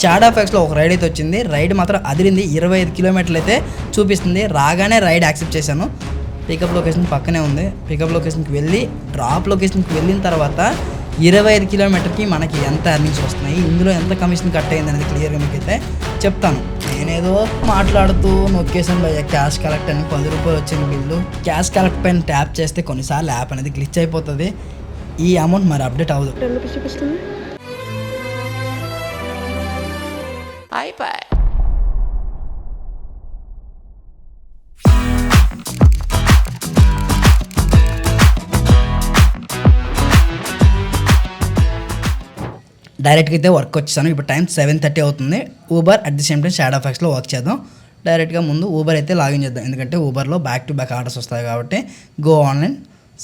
Shadow ఫ్యాక్స్లో ఒక ride అయితే వచ్చింది. రైడ్ మాత్రం అదిరింది. 25 కిలోమీటర్లు అయితే చూపిస్తుంది. రాగానే రైడ్ యాక్సెప్ట్ చేశాను. పికప్ లొకేషన్ పక్కనే ఉంది. పికప్ లొకేషన్కి వెళ్ళి డ్రాప్ లొకేషన్కి వెళ్ళిన తర్వాత 25 కిలోమీటర్కి మనకి ఎంత ఎర్నింగ్స్ వస్తున్నాయి, ఇందులో ఎంత కమిషన్ కట్ అయింది అనేది క్లియర్గా మీకైతే చెప్తాను. నేనేదో మాట్లాడుతూ నొక్కేసాను భయ్య క్యాష్ కలెక్ట్ అని. 10 రూపాయలు వచ్చింది బిల్లు. క్యాష్ కలెక్ట్ పైన ట్యాప్ చేస్తే కొన్నిసార్లు యాప్ అనేది గ్లిచ్ అయిపోతుంది. ఈ అమౌంట్ మరి అప్డేట్ అవ్వదు. అయిపోయి డైరెక్ట్గా అయితే వర్క్ వచ్చేసాను. ఇప్పుడు టైం 7:30 అవుతుంది. Uber at the same time షాడో ఫ్యాక్స్లో వర్క్ చేద్దాం. డైరెక్ట్గా ముందు ఊబర్ అయితే లాగిన్ చేద్దాం. ఎందుకంటే ఊబర్లో బ్యాక్ టు బ్యాక్ ఆర్డర్స్ వస్తాయి కాబట్టి గో ఆన్లైన్.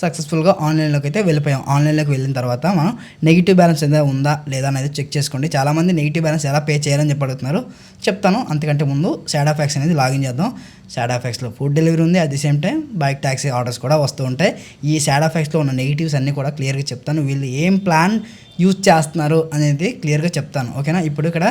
సక్సెస్ఫుల్గా ఆన్లైన్లోకి అయితే వెళ్ళిపోయాం. ఆన్లైన్లోకి వెళ్ళిన తర్వాత మనం నెగిటివ్ బ్యాలెన్స్ ఏదైనా ఉందా లేదా అనేది చెక్ చేసుకోండి. చాలామంది నెగిటివ్ బ్యాలెన్స్ ఎలా పే చేయాలని చెప్పి అడుగుతున్నారు, చెప్తాను. అంతకంటే ముందు షాడో ఫ్యాక్స్ అనేది లాగిన్ చేద్దాం. షాడో ఫ్యాక్స్లో ఫుడ్ డెలివరీ ఉంది. At the same time bike taxi orders కూడా వస్తూ ఉంటాయి. ఈ షాడో ఫ్యాక్స్లో ఉన్న నెగిటివ్స్ అన్నీ కూడా క్లియర్గా చెప్తాను. వీళ్ళు ఏం ప్లాన్ యూజ్ చేస్తున్నారు అనేది క్లియర్గా చెప్తాను, ఓకేనా. ఇప్పుడు ఇక్కడ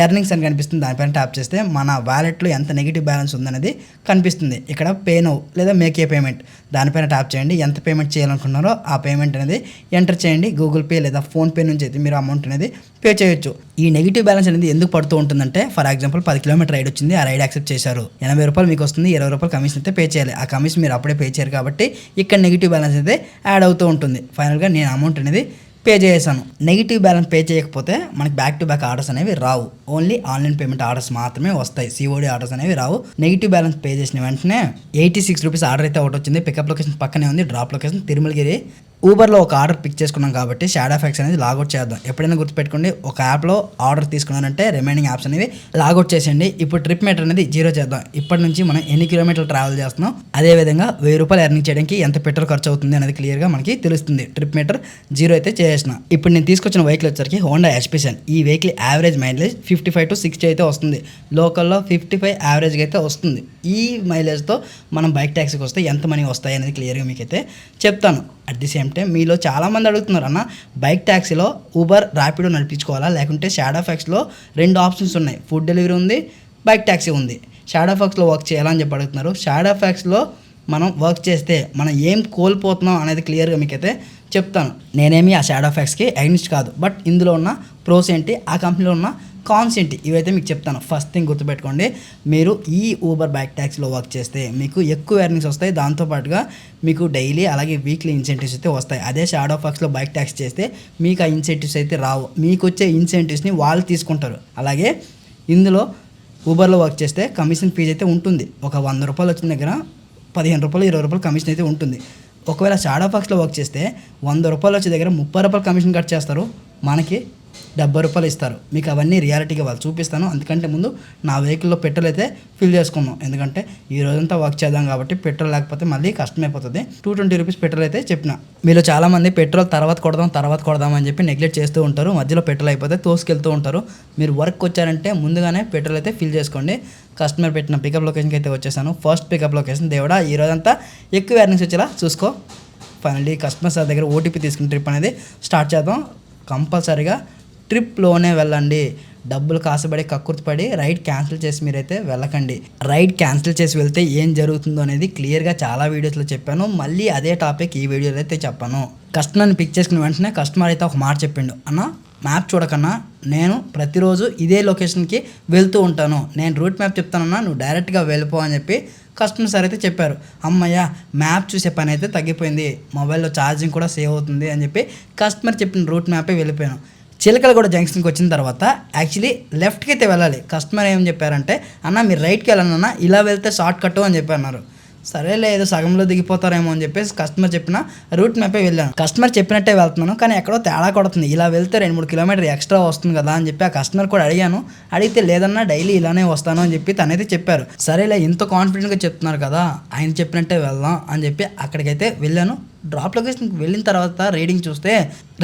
ఎర్నింగ్స్ అని కనిపిస్తుంది. దానిపైన ట్యాప్ చేస్తే మన వ్యాలెట్లో ఎంత నెగిటివ్ బ్యాలెన్స్ ఉందనేది కనిపిస్తుంది. ఇక్కడ పే నౌ లేదా మేక్ ఏ పేమెంట్ దానిపైన ట్యాప్ చేయండి. ఎంత పేమెంట్ చేయాలనుకున్నారో ఆ పేమెంట్ అనేది ఎంటర్ చేయండి. గూగుల్ పే లేదా ఫోన్పే నుంచి అయితే మీరు అమౌంట్ అనేది పే చేయొచ్చు. ఈ నెగిటివ్ బ్యాలెన్స్ అనేది ఎందుకు పడుతూ ఉంటుందంటే, ఫర్ ఎగ్జాంపుల్ 10 కిలోమీటర్ రైడ్ వచ్చింది. ఆ రైడ్ యాక్సెప్ట్ చేశారు. 80 రూపాయలు మీకు వస్తుంది. 20 రూపాయలు కమిషన్ అయితే పే చేయాలి. ఆ కమిషన్ మీరు అప్పుడే పే చేయరు కాబట్టి ఇక్కడ నెగిటివ్ బ్యాలెన్స్ అయితే యాడ్ అవుతూ ఉంటుంది. ఫైనల్గా నేను అమౌంట్ అనేది పే చేశాను. నెగిటివ్ బ్యాలెన్స్ పే చేయకపోతే మనకి బ్యాక్ టు బ్యాక్ ఆర్డర్స్ అనేవి రావు. ఓన్లీ ఆన్లైన్ పేమెంట్ ఆర్డర్స్ మాత్రమే వస్తాయి. సిఓడి ఆర్డర్స్ అనేవి రావు. నెగిటివ్ బ్యాలెన్స్ పే చేసిన వెంటనే 86 రూపీస్ ఆర్డర్ అయితే ఒకటి వచ్చింది. పికప్ లొకేషన్ పక్కనే ఉంది. Drop location Tirumalagiri. ఊబర్లో ఒక ఆర్డర్ పిక్ చేసుకున్నాం కాబట్టి షాడో ఫ్యాక్స్ అనేది లాగౌట్ చేద్దాం. ఎప్పుడైనా గుర్తుపెట్టుకోండి, ఒక యాప్లో ఆర్డర్ తీసుకున్నానంటే రిమైనింగ్ యాప్స్ అనేవి లాగౌట్ చేసేయండి. ఇప్పుడు ట్రిప్ మీటర్ అనేది 0 చేద్దాం. ఇప్పటి నుంచి మనం ఎన్ని కిలోమీటర్లు ట్రావెల్ చేస్తున్నాం, అదేవిధంగా 1000 రూపాయలు ఎర్నింగ్ చేయడానికి ఎంత పెట్రోల్ ఖర్చు అవుతుంది అనేది క్లియర్గా మనకి తెలుస్తుంది. ట్రిప్ మీటర్ 0 అయితే చేసిన. ఇప్పుడు నేను తీసుకొచ్చిన వెహికల్ వచ్చరికి హోండా ఎస్పిషన్. ఈ వెహికల్ యావరేజ్ మైలేజ్ 55 to 60 అయితే వస్తుంది. లోకల్లో 55 యావరేజ్గా అయితే వస్తుంది. ఈ మైలేజ్తో మనం బైక్ ట్యాక్సీకి వస్తే ఎంత మనీ వస్తాయి అనేది క్లియర్గా మీకైతే చెప్తాను. అట్ ది సేమ్ టైం మీలో చాలామంది అడుగుతున్నారు, అన్న బైక్ ట్యాక్సీలో ఊబర్ ర్యాపిడో నడిపించుకోవాలా లేకుంటే షాడో ఫ్యాక్స్లో 2 ఆప్షన్స్ ఉన్నాయి. ఫుడ్ డెలివరీ ఉంది, బైక్ ట్యాక్సీ ఉంది. షాడో ఫ్యాక్స్లో వర్క్ చేయాలని చెప్పి అడుగుతున్నారు. షాడో ఫ్యాక్స్లో మనం వర్క్ చేస్తే మనం ఏం కోల్పోతున్నాం అనేది క్లియర్గా మీకైతే చెప్తాను. నేనేమి ఆ షాడో ఫ్యాక్స్కి అగెనిస్ట్ కాదు, బట్ ఇందులో ఉన్న ప్రోస్ ఏంటి, ఆ కంపెనీలో ఉన్న కాన్స్ ఏంటి, ఇవైతే మీకు చెప్తాను. ఫస్ట్ థింగ్ గుర్తుపెట్టుకోండి, మీరు ఈ ఊబర్ బైక్ ట్యాక్సీలో వర్క్ చేస్తే మీకు ఎక్కువ ఎర్నింగ్స్ వస్తాయి. దాంతోపాటుగా మీకు డైలీ అలాగే వీక్లీ ఇన్సెంటివ్స్ అయితే వస్తాయి. అదే షాడో ఫ్యాక్స్లో బైక్ ట్యాక్సీ చేస్తే మీకు ఆ ఇన్సెంటివ్స్ అయితే రావు. మీకు వచ్చే ఇన్సెంటివ్స్ని వాళ్ళు తీసుకుంటారు. అలాగే ఇందులో ఊబర్లో వర్క్ చేస్తే కమిషన్ ఫీజు అయితే ఉంటుంది. ఒక 100 రూపాయలు వచ్చిన దగ్గర 15 రూపాయలు 20 రూపాయలు కమిషన్ అయితే ఉంటుంది. ఒకవేళ షాడో ఫ్యాక్స్లో వర్క్ చేస్తే 100 రూపాయలు వచ్చే దగ్గర 30 రూపాయలు కమిషన్ కట్ చేస్తారు. మనకి 70 రూపాయలు ఇస్తారు. మీకు అవన్నీ రియాలిటీగా వాళ్ళు చూపిస్తాను. అందుకంటే ముందు నా వెహికల్లో పెట్రోల్ అయితే ఫిల్ చేసుకున్నాం. ఎందుకంటే ఈ రోజంతా వర్క్ చేద్దాం కాబట్టి పెట్రోల్ లేకపోతే మళ్ళీ కష్టమైపోతుంది. 220 రూపీస్ పెట్రోల్ అయితే చెప్పిన. మీలో చాలామంది పెట్రోల్ తర్వాత కొడదాం అని చెప్పి నెగ్లెక్ట్ చేస్తూ ఉంటారు. మధ్యలో పెట్రోల్ అయిపోతే తోసుకెళ్తూ ఉంటారు. మీరు వర్క్ వచ్చారంటే ముందుగానే పెట్రోల్ అయితే ఫిల్ చేసుకోండి. కస్టమర్ పెట్టిన పికప్ లొకేషన్కి అయితే వచ్చేసాను. First pickup location. దేవుడా ఈ రోజంతా ఎక్కువ ఎర్నింగ్స్ వచ్చేలా చూసుకో. ఫైనల్లీ కస్టమర్ సార్ దగ్గర ఓటీపీ తీసుకుని ట్రిప్ అనేది స్టార్ట్ చేద్దాం. కంపల్సరీగా ట్రిప్లోనే వెళ్ళండి. డబ్బులు కాసబడి కక్కుర్తిపడి రైడ్ క్యాన్సిల్ చేసి మీరైతే వెళ్ళకండి. రైడ్ క్యాన్సిల్ చేసి వెళ్తే ఏం జరుగుతుందో అనేది క్లియర్గా చాలా వీడియోస్లో చెప్పాను. మళ్ళీ అదే టాపిక్ ఈ వీడియోలో అయితే చెప్పాను. కస్టమర్ని పిక్ చేసుకున్న వెంటనే కస్టమర్ అయితే ఒక మాట చెప్పిండు, అన్న మ్యాప్ చూడకన్నా నేను ప్రతిరోజు ఇదే లొకేషన్కి వెళ్తూ ఉంటాను, నేను రూట్ మ్యాప్ చెప్తానన్నా నువ్వు డైరెక్ట్గా వెళ్ళిపో అని చెప్పి కస్టమర్ సార్ అయితే చెప్పారు. అమ్మయ్య మ్యాప్ చూసే పని అయితే తగ్గిపోయింది, మొబైల్లో ఛార్జింగ్ కూడా సేవ్ అవుతుంది అని చెప్పి కస్టమర్ చెప్పిన రూట్ మ్యాపే వెళ్ళిపోయాను. చిలకలగూడ జంక్షన్కి వచ్చిన తర్వాత యాక్చువల్లీ లెఫ్ట్కి అయితే వెళ్ళాలి. కస్టమర్ ఏం చెప్పారంటే, అన్న మీరు రైట్కి వెళ్ళాలన్నా ఇలా వెళ్తే షార్ట్ కట్ అని చెప్పి అన్నారు. సరేలే ఏదో సగంలో దిగిపోతారేమో అని చెప్పేసి కస్టమర్ చెప్పిన రూట్ మ్యాపే వెళ్ళాను. కస్టమర్ చెప్పినట్టే వెళ్తున్నాను, కానీ ఎక్కడో తేడా కొడుతుంది. ఇలా వెళ్తే 2-3 కిలోమీటర్ ఎక్స్ట్రా వస్తుంది కదా అని చెప్పి ఆ కస్టమర్ కూడా అడిగాను. అడిగితే లేదన్నా డైలీ ఇలానే వస్తాను అని చెప్పి తనైతే చెప్పారు. సరేలే ఇంత కాన్ఫిడెంట్గా చెప్తున్నారు కదా, ఆయన చెప్పినట్టే వెళ్దాం అని చెప్పి అక్కడికైతే వెళ్ళాను. డ్రాప్ లొకేషన్కి వెళ్ళిన తర్వాత రీడింగ్ చూస్తే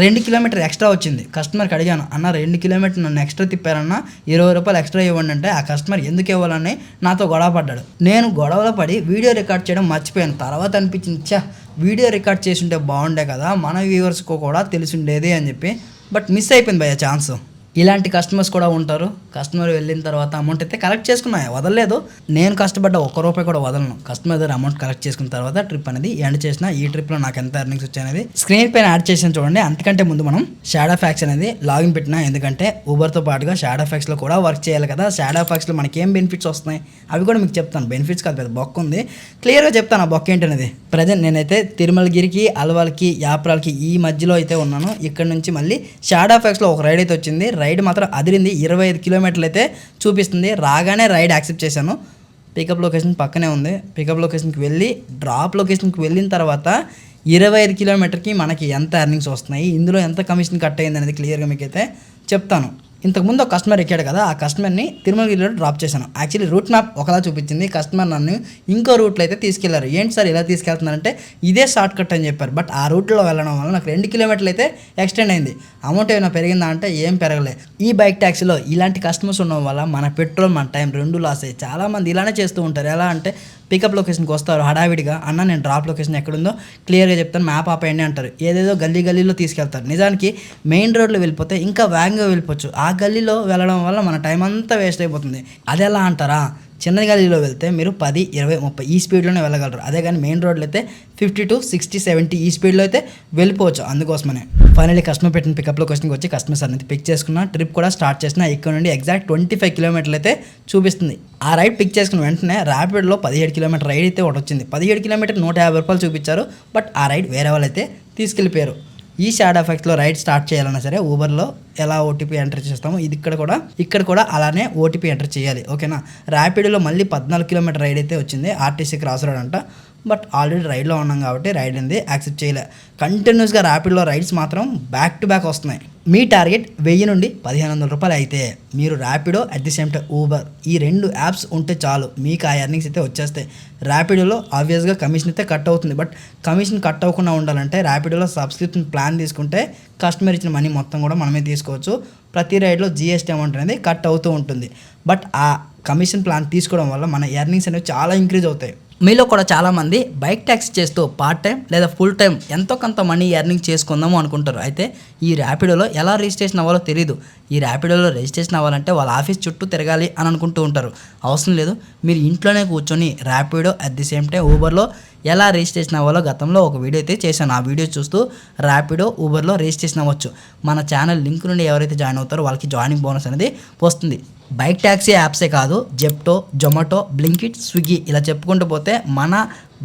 2 కిలోమీటర్ ఎక్స్ట్రా వచ్చింది. కస్టమర్కి అడిగాను, అన్న 2 కిలోమీటర్ నన్ను ఎక్స్ట్రా తిప్పారన్న, 20 రూపాయలు ఎక్స్ట్రా ఇవ్వండి అంటే ఆ కస్టమర్ ఎందుకు ఇవ్వాలని నాతో గొడవ పడ్డాడు. నేను గొడవలో పడి వీడియో రికార్డ్ చేయడం మర్చిపోయాను. తర్వాత అనిపించింది, వీడియో రికార్డ్ చేసి ఉంటే బాగుండే కదా, మన వ్యూవర్స్కి కూడా తెలిసి ఉండేది అని చెప్పి. బట్ మిస్ అయిపోయింది భయ్య ఛాన్స్. ఇలాంటి కస్టమర్స్ కూడా ఉంటారు. కస్టమర్ వెళ్ళిన తర్వాత అమౌంట్ అయితే కలెక్ట్ చేసుకున్నా, వదలలేదు. నేను కష్టపడ్డ ₹1 కూడా వదలను. కస్టమర్ దగ్గర అమౌంట్ కలెక్ట్ చేసుకున్న తర్వాత ట్రిప్ అనేది ఎండ్ చేసిన. ఈ ట్రిప్లో నాకు ఎంత ఎర్నింగ్స్ వచ్చాయనేది స్క్రీన్ పైన యాడ్ చేసాను చూడండి. అంతకంటే ముందు మనం షాడో ఫ్యాక్స్ అనేది లాగిన్ పెట్టినా, ఎందుకంటే ఊబర్తో పాటుగా షాడో ఫ్యాక్స్లో కూడా వర్క్ చేయాలి కదా. షాడో ఫ్యాక్స్లో మనకి ఏం బెనిఫిట్స్ వస్తున్నాయి అవి కూడా మీకు చెప్తాను. బెనిఫిట్స్ కాదు, పెద్ద బొక్క ఉంది, క్లియర్గా చెప్తాను ఆ బొక్క ఏంటనేది. ప్రజెంట్ నేనైతే తిరుమలగిరికి, అల్వాల్కి, యాప్రాల్కి ఈ మధ్యలో అయితే ఉన్నాను. ఇక్కడ నుంచి మళ్ళీ షాడో ఫ్యాక్స్లో ఒక రైడ్ అయితే వచ్చింది. రైడ్ మాత్రం అదిరింది. 25 కిలోమీటర్లు అయితే చూపిస్తుంది. రాగానే రైడ్ యాక్సెప్ట్ చేశాను. పికప్ లొకేషన్ పక్కనే ఉంది. పికప్ లొకేషన్కి వెళ్ళి డ్రాప్ లొకేషన్కి వెళ్ళిన తర్వాత 25 కిలోమీటర్కి మనకి ఎంత ఎర్నింగ్స్ వస్తున్నాయి, ఇందులో ఎంత కమిషన్ కట్ అయింది అనేది క్లియర్గా మీకైతే చెప్తాను. ఇంతకుముందు ఒక కస్టమర్ ఎక్కాడు కదా, ఆ కస్టమర్ని తిరుమలగిరిలో డ్రాప్ చేశాను. యాక్చువల్లీ రూట్ మ్యాప్ ఒకలా చూపించింది. కస్టమర్ నన్ను ఇంకో రూట్లో అయితే తీసుకెళ్లారు. ఏంటి సార్ ఇలా తీసుకెళ్తున్నారంటే ఇదే షార్ట్ కట్ అని చెప్పారు. బట్ ఆ రూట్లో వెళ్ళడం వల్ల నాకు 2 కిలోమీటర్లు అయితే ఎక్స్టెండ్ అయింది. అమౌంట్ ఏమైనా పెరిగిందా అంటే ఏం పెరగలే. ఈ బైక్ ట్యాక్సీలో ఇలాంటి కస్టమర్స్ ఉండడం వల్ల మన పెట్రోల్, మన టైం 2 లాస్ అయ్యి చాలామంది ఇలానే చేస్తూ ఉంటారు. ఎలా అంటే పికప్ లొకేషన్కి వస్తారు హడావిడిగా, అన్న నేను డ్రాప్ లొకేషన్ ఎక్కడుందో క్లియర్గా చెప్తాను, మ్యాప్ ఆపేయండి అంటారు. ఏదేదో గల్లీలో తీసుకెళ్తారు. నిజానికి మెయిన్ రోడ్లో వెళ్ళిపోతే ఇంకా వేగంగా వెళ్ళిపోవచ్చు. ఆ గల్లీలో వెళ్ళడం వల్ల మన టైం అంతా వేస్ట్ అయిపోతుంది. అది ఎలా అంటారా, చిన్న గల్లీలో వెళ్తే మీరు 10, 20, 30 ఈ స్పీడ్లోనే వెళ్ళగలరు. అదే కానీ మెయిన్ రోడ్లో అయితే 50 to 60, 70 ఈ స్పీడ్లో అయితే వెళ్ళిపోవచ్చు. అందుకోసమనే ఫైనల్లీ కస్టమర్ పెట్టిన పికప్ లొకేషన్కి వచ్చి కస్టమర్ సార్ అయితే పిక్ చేసుకున్నా. ట్రిప్ కూడా స్టార్ట్ చేసిన. ఇక్కడ నుండి ఎగ్జాక్ట్ 25 కిలోమీటర్లు అయితే చూపిస్తుంది. ఆ రైడ్ పిక్ చేసుకున్న వెంటనే ర్యాపిడ్లో 17 కిలోమీటర్ రైడ్ అయితే ఒకటి వచ్చింది. 17 కిలోమీటర్ ₹150 చూపించారు. బట్ ఆ రైడ్ వేరే వాళ్ళు అయితే తీసుకెళ్ళిపోయారు. ఈ షాడో ఫ్యాక్స్లో రైడ్ స్టార్ట్ చేయాలన్నా సరే ఊబర్లో ఎలా ఓటీపీ ఎంటర్ చేస్తామో ఇది ఇక్కడ కూడా అలానే ఓటీపీ ఎంటర్ చేయాలి. ఓకేనా. ర్యాపిడోలో మళ్ళీ 14 కిలోమీటర్ రైడ్ అయితే వచ్చింది. ఆర్టీసీ క్రాస్ రోడ్ అంట. బట్ ఆల్రెడీ రైడ్లో ఉన్నాం కాబట్టి రైడ్ అనేది యాక్సెప్ట్ చేయలే. కంటిన్యూస్గా ర్యాపిడ్లో రైడ్స్ మాత్రం బ్యాక్ టు బ్యాక్ వస్తున్నాయి. మీ టార్గెట్ 1000 నుండి ₹1500 అయితే మీరు Rapido at the same time Uber ఈ 2 యాప్స్ ఉంటే చాలు, మీకు ఆ ఎర్నింగ్స్ అయితే వచ్చేస్తాయి. ర్యాపిడోలో ఆబ్వియస్గా కమిషన్ అయితే కట్ అవుతుంది. బట్ కమిషన్ కట్ అవ్వకుండా ఉండాలంటే ర్యాపిడోలో సబ్స్క్రిప్షన్ ప్లాన్ తీసుకుంటే కస్టమర్ ఇచ్చిన మనీ మొత్తం కూడా మనమే తీసుకోవచ్చు. ప్రతి రైడ్లో జీఎస్టీ అమౌంట్ అనేది కట్ అవుతూ ఉంటుంది. బట్ ఆ కమిషన్ ప్లాన్ తీసుకోవడం వల్ల మన ఎర్నింగ్స్ అనేవి చాలా ఇంక్రీజ్ అవుతాయి. మీలో కూడా చాలామంది బైక్ ట్యాక్సీ చేస్తూ పార్ట్ టైం లేదా ఫుల్ టైం ఎంతో కొంత మనీ ఎర్నింగ్ చేసుకుందాము అనుకుంటారు. అయితే ఈ ర్యాపిడోలో ఎలా రిజిస్ట్రేషన్ అవ్వాలో తెలియదు. ఈ ర్యాపిడోలో రిజిస్ట్రేషన్ అవ్వాలంటే వాళ్ళ ఆఫీస్ చుట్టూ తిరగాలి అని అనుకుంటూ ఉంటారు. అవసరం లేదు, మీరు ఇంట్లోనే కూర్చొని Rapido at the same time ఊబర్లో ఎలా రిజిస్ట్రేషన్ అవ్వాలో గతంలో ఒక వీడియో అయితే చేశాను. ఆ వీడియో చూస్తూ ర్యాపిడో ఊబర్లో రిజిస్ట్రేషన్ అవ్వచ్చు. మన ఛానల్ లింక్ నుండి ఎవరైతే జాయిన్ అవుతారో వాళ్ళకి జాయినింగ్ బోనస్ అనేది వస్తుంది. బైక్ ట్యాక్సీ యాప్సే కాదు, జెప్టో, జొమాటో, బ్లింకిట్, స్విగ్గీ ఇలా చెప్పుకుంటూ పోతే మన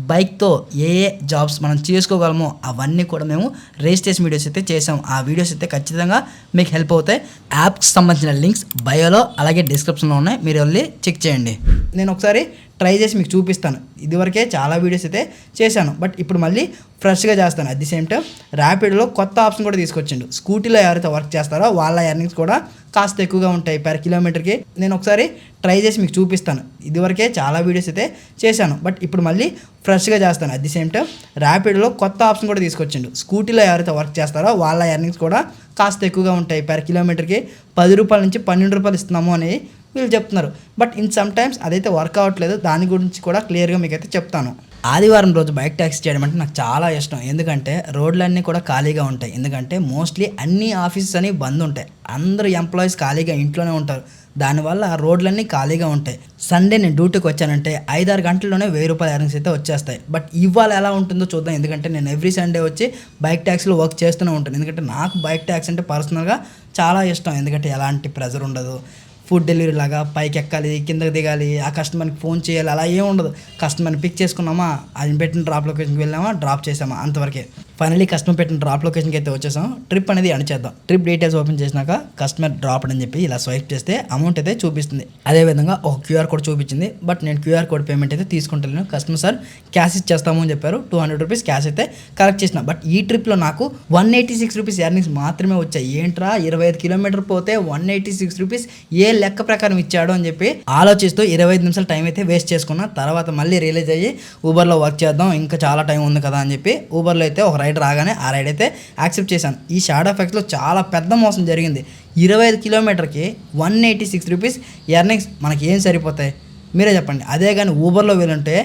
బైక్తో ఏ జాబ్స్ మనం చేసుకోగలమో అవన్నీ కూడా మేము రిజిస్ట్రేషన్ వీడియోస్ అయితే చేసాం. ఆ వీడియోస్ అయితే ఖచ్చితంగా మీకు హెల్ప్ అవుతాయి. యాప్కి సంబంధించిన లింక్స్ బయోలో అలాగే డిస్క్రిప్షన్లో ఉన్నాయి, మీరు వెళ్ళి చెక్ చేయండి. నేను ఒకసారి ట్రై చేసి మీకు చూపిస్తాను. ఇదివరకే చాలా వీడియోస్ అయితే చేశాను, బట్ ఇప్పుడు మళ్ళీ ఫ్రెష్గా చేస్తాను. అట్ ది సేమ్ టైం ర్యాపిడ్లో కొత్త ఆప్షన్ కూడా తీసుకొచ్చిండు. స్కూటీలో ఎవరైతే వర్క్ చేస్తారో వాళ్ళ ఎర్నింగ్స్ కూడా కాస్త ఎక్కువగా ఉంటాయి పర్ కిలోమీటర్కి. నేను ఒకసారి ట్రై చేసి మీకు చూపిస్తాను. ఇదివరకే చాలా వీడియోస్ అయితే చేశాను, బట్ ఇప్పుడు మళ్ళీ ఫ్రెష్గా చేస్తాను. అట్ ది సేమ్ టైం ర్యాపిడ్లో కొత్త ఆప్షన్ కూడా తీసుకొచ్చిండు. స్కూటీలో ఎవరైతే వర్క్ చేస్తారో వాళ్ళ ఎర్నింగ్స్ కూడా కాస్త ఎక్కువగా ఉంటాయి. పర్ కిలోమీటర్కి ₹10 నుంచి ₹12 ఇస్తున్నాము అని వీళ్ళు చెప్తున్నారు. బట్ ఇన్ సమ్ టైమ్స్ అదైతే వర్క్ అవ్వట్లేదు. దాని గురించి కూడా క్లియర్గా మీకైతే చెప్తాను. ఆదివారం రోజు బైక్ ట్యాక్సీ చేయడం అంటే నాకు చాలా ఇష్టం. ఎందుకంటే రోడ్లన్నీ కూడా ఖాళీగా ఉంటాయి. ఎందుకంటే మోస్ట్లీ అన్ని ఆఫీసెస్ అని బంద్ ఉంటాయి. అందరూ ఎంప్లాయీస్ ఖాళీగా ఇంట్లోనే ఉంటారు. దానివల్ల రోడ్లన్నీ ఖాళీగా ఉంటాయి. సండే నేను డ్యూటీకి వచ్చానంటే 5-6 గంటల్లోనే ₹1000 ఎర్నింగ్స్ అయితే వచ్చేస్తాయి. బట్ ఇవాళ ఎలా ఉంటుందో చూద్దాం. ఎందుకంటే నేను ఎవ్రీ సండే వచ్చి బైక్ ట్యాక్సీలో వర్క్ చేస్తూనే ఉంటాను. ఎందుకంటే నాకు బైక్ ట్యాక్సీ అంటే పర్సనల్గా చాలా ఇష్టం. ఎందుకంటే ఎలాంటి ప్రెజర్ ఉండదు. ఫుడ్ డెలివరీ లాగా పైకి ఎక్కాలి, కిందకి దిగాలి, ఆ కస్టమర్కి ఫోన్ చేయాలి, అలా ఏం ఉండదు. కస్టమర్ని పిక్ చేసుకున్నామా, అది పెట్టిన డ్రాప్ లొకేషన్కి వెళ్ళామా, డ్రాప్ చేసామా, అంతవరకే. ఫైనలీ కస్టమర్ పెట్టిన డ్రాప్ లొకేషన్కి అయితే వచ్చేసాం. ట్రిప్ అనేది ఎండ్ చేద్దాం. ట్రిప్ డీటెయిల్స్ ఓపెన్ చేసినాక కస్టమర్ డ్రాప్ అని చెప్పి ఇలా స్వైప్ చేస్తే అమౌంట్ అయితే చూపిస్తుంది. అదేవిధంగా ఒక క్యూఆర్ కోడ్ చూపించింది. బట్ నేను క్యూఆర్ కోడ్ పేమెంట్ అయితే తీసుకుంటాను. కస్టమర్ సార్ క్యాష్ ఇచ్చేస్తాము అని చెప్పారు. ₹200 క్యాష్ అయితే కలెక్ట్ చేసిన. బట్ ఈ ట్రిప్లో నాకు ₹186 ఎర్నింగ్స్ మాత్రమే వచ్చాయి. ఏంట్రా 25 కిలోమీటర్ పోతే ₹186 ఏ లెక్క ప్రకారం ఇచ్చాడు అని చెప్పి ఆలోచిస్తూ 25 నిమిషాలు టైం అయితే వేస్ట్ చేసుకున్నా. తర్వాత మళ్ళీ రియలైజ్ అయ్యి ఊబర్లో వర్క్ చేద్దాం, ఇంకా చాలా టైం ఉంది కదా అని చెప్పి ఊబర్లో అయితే ఒక రైడ్ రాగానే ఆ రైడ్ అయితే యాక్సెప్ట్ చేశాను. ఈ షాడో ఫ్యాక్స్లో చాలా పెద్ద మోసం జరిగింది. 25 కిలోమీటర్కి ₹186 ఎర్నింగ్స్ మనకి ఏం సరిపోతాయి మీరే చెప్పండి. అదే కానీ ఊబర్లో వెళ్ళుంటే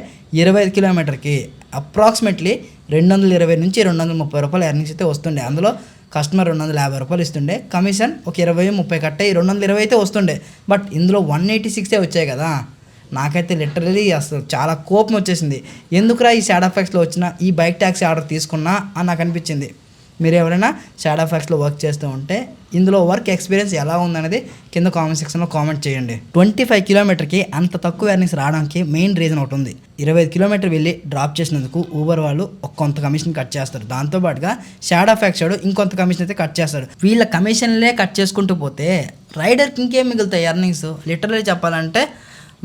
25 కిలోమీటర్కి అప్రాక్సిమేట్లీ ₹220 నుంచి ₹230 ఎర్నింగ్స్ అయితే వస్తుండే. అందులో కస్టమర్ 250 రూపాయలు ఇస్తుండే, కమిషన్ ఒక 20-30 కట్టే 220 అయితే వస్తుండే. బట్ ఇందులో 186 వచ్చాయి కదా. నాకైతే లిటరలీ అసలు చాలా కోపం వచ్చేసింది. ఎందుకురా ఈ షాడో ఫ్యాక్స్లో వచ్చిన ఈ బైక్ ట్యాక్సీ ఆర్డర్ తీసుకున్నా అని నాకు అనిపించింది. మీరు ఎవరైనా షాడో ఫ్యాక్స్లో వర్క్ చేస్తూ ఉంటే ఇందులో వర్క్ ఎక్స్పీరియన్స్ ఎలా ఉందనేది కింద కామెంట్ సెక్షన్లో కామెంట్ చేయండి. 25 కిలోమీటర్కి అంత తక్కువ ఎర్నింగ్స్ రావడానికి మెయిన్ రీజన్ ఒకటి ఉంది. 25 కిలోమీటర్ వెళ్ళి డ్రాప్ చేసినందుకు ఊబర్ వాళ్ళు కొంత కమిషన్ కట్ చేస్తారు. దాంతోపాటుగా షాడో ఫ్యాక్స్ వాడు ఇంకొంత కమిషన్ అయితే కట్ చేస్తాడు. వీళ్ళ కమిషన్లే కట్ చేసుకుంటూ పోతే రైడర్కి ఇంకేం మిగులుతాయి ఎర్నింగ్స్? లిటరలీ చెప్పాలంటే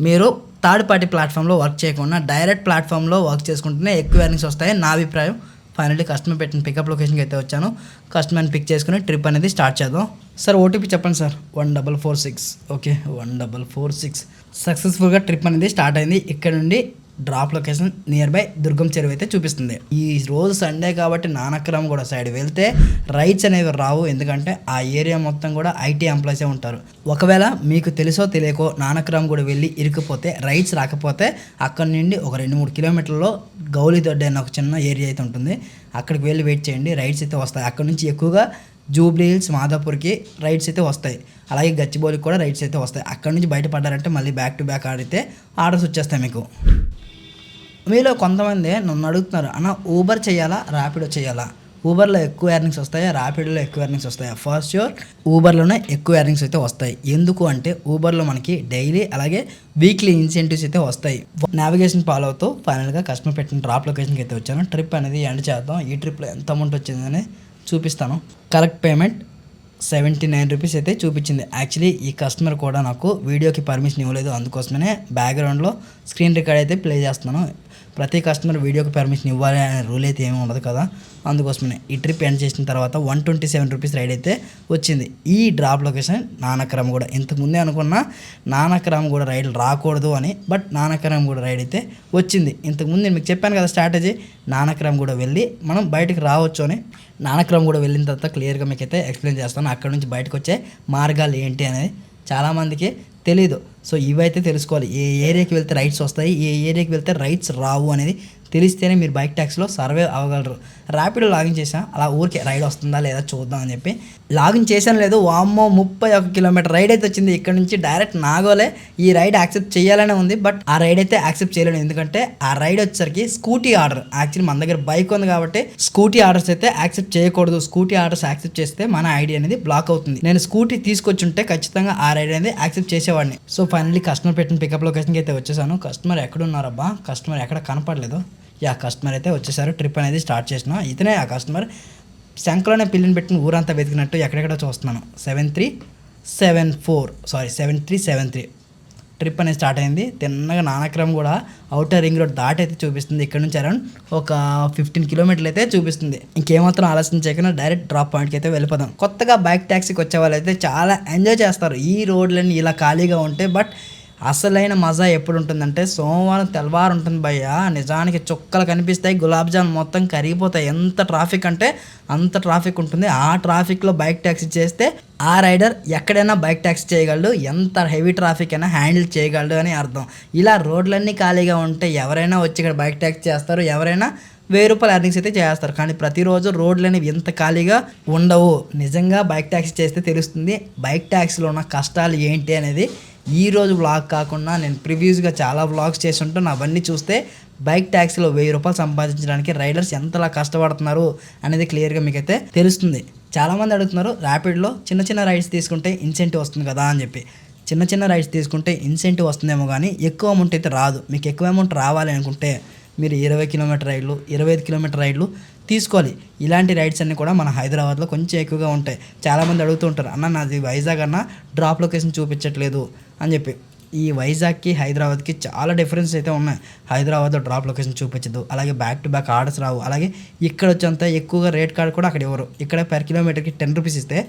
మీరు థర్డ్ పార్టీ ప్లాట్ఫామ్లో వర్క్ చేయకుండా డైరెక్ట్ ప్లాట్ఫామ్లో వర్క్ చేసుకుంటేనే ఎక్కువ ఎర్నింగ్స్ వస్తాయని నా అభిప్రాయం. ఫైనల్లీ కస్టమర్ పెట్టిన పికప్ లొకేషన్కి అయితే వచ్చాను. కస్టమర్ని పిక్ చేసుకుని ట్రిప్ అనేది స్టార్ట్ చేద్దాం. సార్ ఓటీపీ చెప్పండి సార్. 1446. ఓకే, 1446. సక్సెస్ఫుల్గా ట్రిప్ అనేది స్టార్ట్ అయింది. ఇక్కడ నుండి డ్రాప్ లొకేషన్ నియర్ బై దుర్గం చెరువు అయితే చూపిస్తుంది. ఈ రోజు సండే కాబట్టి నానక్రమ్ కూడా సైడ్ వెళ్తే రైడ్స్ అనేవి రావు. ఎందుకంటే ఆ ఏరియా మొత్తం కూడా ఐటీ ఎంప్లాయీసే ఉంటారు. ఒకవేళ మీకు తెలుసో తెలియకో నానక్రమ్ కూడా వెళ్ళి ఇరుక్కుపోతే రైడ్స్ రాకపోతే అక్కడ నుండి ఒక 2-3 కిలోమీటర్లలో గౌలిదొడ్డి అన్న ఒక చిన్న ఏరియా అయితే ఉంటుంది. అక్కడికి వెళ్ళి వెయిట్ చేయండి, రైడ్స్ అయితే వస్తాయి. అక్కడ నుంచి ఎక్కువగా జూబ్లీ హిల్స్, మాదాపూర్కి రైడ్స్ అయితే వస్తాయి. అలాగే గచ్చిబౌలికి కూడా రైడ్స్ అయితే వస్తాయి. అక్కడ నుంచి బయటపడ్డారంటే మళ్ళీ బ్యాక్ టు బ్యాక్ ఆడితే ఆర్డర్స్ వచ్చేస్తాయి మీకు. మీలో కొంతమంది నన్ను అడుగుతున్నారు, అన్న ఊబర్ చేయాలా ర్యాపిడో చేయాలా? ఊబర్లో ఎక్కువ ఎర్నింగ్స్ వస్తాయా ర్యాపిడోలో ఎక్కువ ఎర్నింగ్స్ వస్తాయా? ఫస్ట్ ష్యూర్ ఊబర్లోనే ఎక్కువ ఎర్నింగ్స్ అయితే వస్తాయి. ఎందుకు అంటే ఊబర్లో మనకి డైలీ అలాగే వీక్లీ ఇన్సెంటివ్స్ అయితే వస్తాయి. నావిగేషన్ ఫాలో అవుతూ ఫైనల్గా కస్టమర్ పెట్టిన డ్రాప్ లొకేషన్కి అయితే వచ్చాను. ట్రిప్ అనేది ఎండ్ చేద్దాం. ఈ ట్రిప్లో ఎంత అమౌంట్ వచ్చిందని చూపిస్తాను. కరెక్ట్ పేమెంట్ 79 రూపీస్ అయితే చూపించింది. యాక్చువల్లీ ఈ కస్టమర్ కూడా నాకు వీడియోకి పర్మిషన్ ఇవ్వలేదు. అందుకోసమే బ్యాక్గ్రౌండ్లో స్క్రీన్ రికార్డ్ అయితే ప్లే చేస్తున్నాను. ప్రతి కస్టమర్ వీడియోకి పర్మిషన్ ఇవ్వాలి అనే రూల్ అయితే ఏమీ ఉండదు కదా. అందుకోసమే ఈ ట్రిప్ ఎండ్ చేసిన తర్వాత 127 రూపీస్ రైడ్ అయితే వచ్చింది. ఈ డ్రాప్ లొకేషన్ నానక్రమ్ కూడా. ఇంతకుముందే అనుకున్నా నానక్రమ్ కూడా రైడ్ రాకూడదు అని, బట్ నానక్రమ్ కూడా రైడ్ అయితే వచ్చింది. ఇంతకుముందు నేను మీకు చెప్పాను కదా స్ట్రాటజీ, నానక్రమ్ కూడా వెళ్ళి మనం బయటకు రావచ్చు అని. నానక్రమ్ కూడా వెళ్ళిన తర్వాత క్లియర్గా మీకు అయితే ఎక్స్ప్లెయిన్ చేస్తాను. అక్కడ నుంచి బయటకు వచ్చే మార్గాలు ఏంటి అనేది చాలామందికి తెలీదు. సో ఇవైతే తెలుసుకోవాలి. ఏ ఏరియాకి వెళ్తే రైడ్స్ వస్తాయి, ఏ ఏరియాకి వెళ్తే రైడ్స్ రావు అనేది తెలిస్తేనే మీరు బైక్ ట్యాక్సీలో సర్వే అవ్వగలరు. ర్యాపిడో లాగిన్ చేసా, అలా ఊరికే రైడ్ వస్తుందా లేదా చూద్దాం అని చెప్పి లాగిన్ చేశాను. లేదు వామ్మో 31 కిలోమీటర్ రైడ్ అయితే వచ్చింది. ఇక్కడ నుంచి డైరెక్ట్ నాగోలే. ఈ రైడ్ యాక్సెప్ట్ చేయాలనే ఉంది, బట్ ఆ రైడ్ అయితే యాక్సెప్ట్ చేయలేను. ఎందుకంటే ఆ రైడ్ వచ్చేసరికి స్కూటీ ఆర్డర్. యాక్చువల్లీ మన దగ్గర బైక్ ఉంది కాబట్టి స్కూటీ ఆర్డర్స్ అయితే యాక్సెప్ట్ చేయకూడదు. స్కూటీ ఆర్డర్స్ యాక్సెప్ట్ చేస్తే మన ఐడి అనేది బ్లాక్ అవుతుంది. నేను స్కూటీ తీసుకొచ్చుంటే ఖచ్చితంగా ఆ రైడ్ అనేది యాక్సెప్ట్ చేసేవాడిని. సో ఫైనల్లీ కస్టమర్ పెట్టిన పికప్ లొకేషన్కి అయితే వచ్చేసాను. కస్టమర్ ఎక్కడున్నారబ్బా? కస్టమర్ ఎక్కడ కనపడలేదు. కస్టమర్ అయితే వచ్చేసారు. ట్రిప్ అనేది స్టార్ట్ చేసిన ఇతనే ఆ కస్టమర్. శంకలోనే పిల్లిని పెట్టిన ఊరంతా వెతికినట్టు ఎక్కడెక్కడ చూస్తున్నాను. 7373 ట్రిప్ అనేది స్టార్ట్ అయింది. తిన్నగా నానక్రమ్ కూడా అవుటర్ రింగ్ రోడ్ దాటి అయితే చూపిస్తుంది. ఇక్కడ నుంచి అరౌండ్ ఒక 15 కిలోమీటర్లు అయితే చూపిస్తుంది. ఇంకేమాత్రం ఆలస్యం చేయకుండా డైరెక్ట్ డ్రాప్ పాయింట్కి అయితే వెళ్ళిపోదాం. కొత్తగా బైక్ ట్యాక్సీకి వచ్చే వాళ్ళు అయితే చాలా ఎంజాయ్ చేస్తారు ఈ రోడ్లన్నీ ఇలా ఖాళీగా ఉంటే. బట్ అసలైన మజా ఎప్పుడు ఉంటుందంటే సోమవారం తెల్లవారు ఉంటుంది భయ్య. నిజానికి చుక్కలు కనిపిస్తాయి, గులాబ్ జామ్ మొత్తం కరిగిపోతాయి. ఎంత ట్రాఫిక్ అంటే అంత ట్రాఫిక్ ఉంటుంది. ఆ ట్రాఫిక్లో బైక్ ట్యాక్సీ చేస్తే ఆ రైడర్ ఎక్కడైనా బైక్ ట్యాక్సీ చేయగలడు, ఎంత హెవీ ట్రాఫిక్ అయినా హ్యాండిల్ చేయగలడు అని అర్థం. ఇలా రోడ్లన్నీ ఖాళీగా ఉంటే ఎవరైనా వచ్చి ఇక్కడ బైక్ ట్యాక్సీ చేస్తారు, ఎవరైనా 1000 రూపాయలు ఎర్నింగ్స్ అయితే చేస్తారు. కానీ ప్రతిరోజు రోడ్లు అనేవి ఎంత ఖాళీగా ఉండవు. నిజంగా బైక్ ట్యాక్సీ చేస్తే తెలుస్తుంది బైక్ ట్యాక్సీలో ఉన్న కష్టాలు ఏంటి అనేది. ఈరోజు వ్లాగ్ కాకుండా నేను ప్రివ్యూస్గా చాలా వ్లాగ్స్ చేసి ఉంటాను. అవన్నీ చూస్తే బైక్ ట్యాక్సీలో 1000 రూపాయలు సంపాదించడానికి రైడర్స్ ఎంతలా కష్టపడుతున్నారు అనేది క్లియర్గా మీకైతే తెలుస్తుంది. చాలామంది అడుగుతున్నారు ర్యాపిడ్లో చిన్న చిన్న రైడ్స్ తీసుకుంటే ఇన్సెంటివ్ వస్తుంది కదా అని చెప్పి. చిన్న చిన్న రైడ్స్ తీసుకుంటే ఇన్సెంటివ్ వస్తుందేమో కానీ ఎక్కువ అమౌంట్ అయితే రాదు. మీకు ఎక్కువ అమౌంట్ రావాలి అనుకుంటే మీరు 20 కిలోమీటర్ రైడ్లు, 25 కిలోమీటర్ రైడ్లు తీసుకోవాలి. ఇలాంటి రైడ్స్ అన్నీ కూడా మన హైదరాబాద్లో కొంచెం ఎక్కువగా ఉంటాయి. చాలామంది అడుగుతూ ఉంటారు, అన్న నాది వైజాగ్ అన్న డ్రాప్ లొకేషన్ చూపించట్లేదు అని చెప్పి. ఈ వైజాగ్కి హైదరాబాద్కి చాలా డిఫరెన్స్ అయితే ఉన్నాయి. హైదరాబాద్లో డ్రాప్ లొకేషన్ చూపించదు, అలాగే బ్యాక్ టు బ్యాక్ ఆర్డర్స్ రావు, అలాగే ఇక్కడ వచ్చేంత ఎక్కువగా రేట్ కార్డ్ కూడా అక్కడ ఇవ్వరు. ఇక్కడ పర్ కిలోమీటర్కి 10 రూపీస్ ఇస్తే